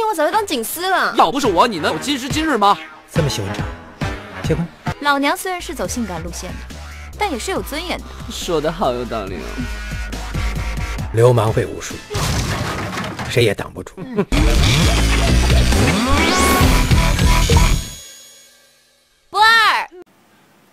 我早就当警司了。要不是我，你能有今时今日吗？这么喜欢长，结婚。老娘虽然是走性感路线的，但也是有尊严的。说得好有道理哦。流氓会武术，谁也挡不住。不二。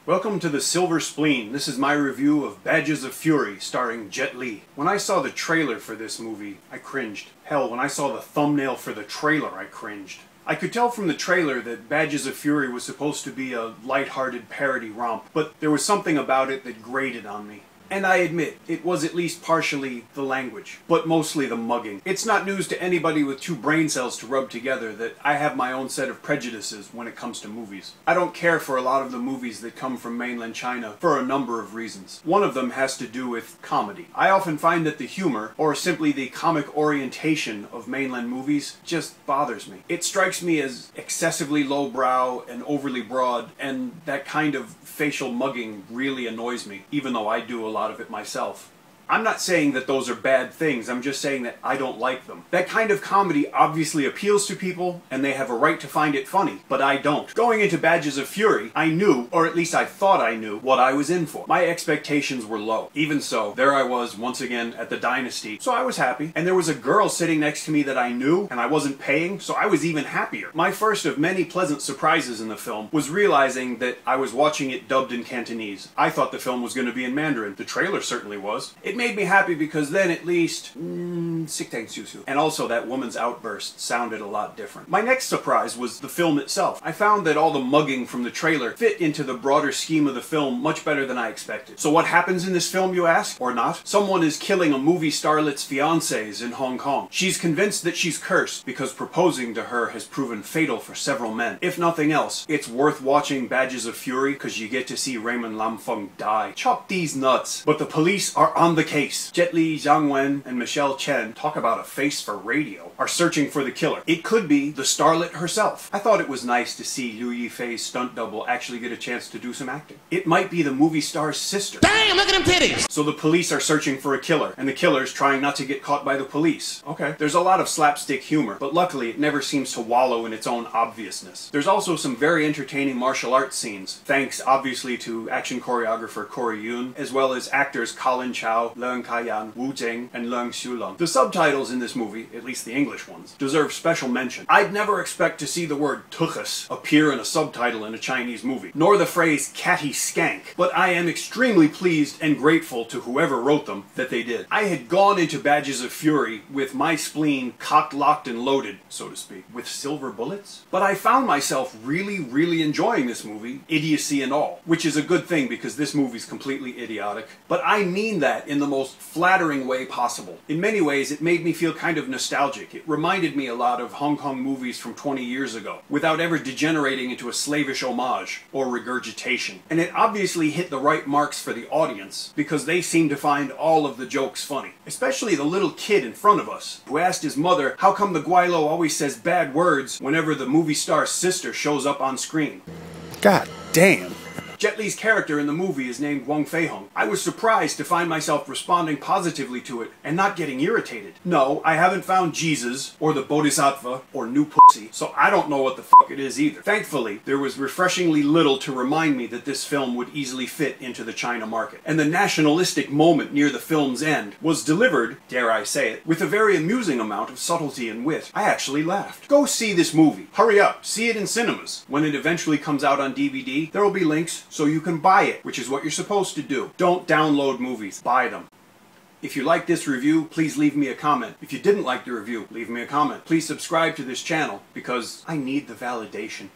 Welcome to the Silver Spleen. This is my review of Badges of Fury, starring Jet Li. When I saw the trailer for this movie, I cringed. Hell, when I saw the thumbnail for the trailer, I cringed. I could tell from the trailer that Badges of Fury was supposed to be a light-hearted parody romp, but there was something about it that grated on me. And I admit, it was at least partially the language, but mostly the mugging. It's not news to anybody with two brain cells to rub together that I have my own set of prejudices when it comes to movies. I don't care for a lot of the movies that come from mainland China for a number of reasons. One of them has to do with comedy. I often find that the humor, or simply the comic orientation of mainland movies, just bothers me. It strikes me as excessively lowbrow and overly broad, and that kind of facial mugging really annoys me, even though I do a lot of it myself. I'm not saying that those are bad things, I'm just saying that I don't like them. That kind of comedy obviously appeals to people, and they have a right to find it funny, but I don't. Going into Badges of Fury, I knew, or at least I thought I knew, what I was in for. My expectations were low. Even so, there I was once again at the Dynasty, so I was happy. And there was a girl sitting next to me that I knew, and I wasn't paying, so I was even happier. My first of many pleasant surprises in the film was realizing that I was watching it dubbed in Cantonese. I thought the film was going to be in Mandarin. The trailer certainly was. It made me happy because then at least and also that woman's outburst sounded a lot different. My next surprise was the film itself. I found that all the mugging from the trailer fit into the broader scheme of the film much better than I expected. So what happens in this film, you ask? Or not? Someone is killing a movie starlet's fiancés in Hong Kong. She's convinced that she's cursed because proposing to her has proven fatal for several men. If nothing else, it's worth watching Badges of Fury because you get to see Raymond Lam Feng die. Chop these nuts. But the police are on the case. Jet Li, Zhang Wen, and Michelle Chen, talk about a face for radio, are searching for the killer. It could be the starlet herself. I thought it was nice to see Liu Yifei's stunt double actually get a chance to do some acting. It might be the movie star's sister. Damn, look at them titties! So the police are searching for a killer, and the killer's trying not to get caught by the police. Okay. There's a lot of slapstick humor, but luckily it never seems to wallow in its own obviousness. There's also some very entertaining martial arts scenes, thanks obviously to action choreographer Corey Yun, as well as actors Colin Chow, Leung Ka-yan, Wu Jing, and Leung Xiulong. The subtitles in this movie, at least the English ones, deserve special mention. I'd never expect to see the word tuchus appear in a subtitle in a Chinese movie, nor the phrase catty skank, but I am extremely pleased and grateful to whoever wrote them that they did. I had gone into Badges of Fury with my spleen cocked, locked, and loaded, so to speak, with silver bullets, but I found myself really enjoying this movie, idiocy and all, which is a good thing because this movie's completely idiotic, but I mean that in the most flattering way possible. In many ways, it made me feel kind of nostalgic. It reminded me a lot of Hong Kong movies from 20 years ago, without ever degenerating into a slavish homage or regurgitation. And it obviously hit the right marks for the audience, because they seemed to find all of the jokes funny. Especially the little kid in front of us, who asked his mother how come the Guaylo always says bad words whenever the movie star's sister shows up on screen. God damn. Jet Li's character in the movie is named Wang Feihong. I was surprised to find myself responding positively to it and not getting irritated. No, I haven't found Jesus, or the Bodhisattva, or new pussy, so I don't know what the fuck it is either. Thankfully, there was refreshingly little to remind me that this film would easily fit into the China market. And the nationalistic moment near the film's end was delivered, dare I say it, with a very amusing amount of subtlety and wit. I actually laughed. Go see this movie. Hurry up. See it in cinemas. When it eventually comes out on DVD, there will be links so you can buy it, which is what you're supposed to do. Don't download movies, buy them. If you liked this review, please leave me a comment. If you didn't like the review, leave me a comment. Please subscribe to this channel because I need the validation.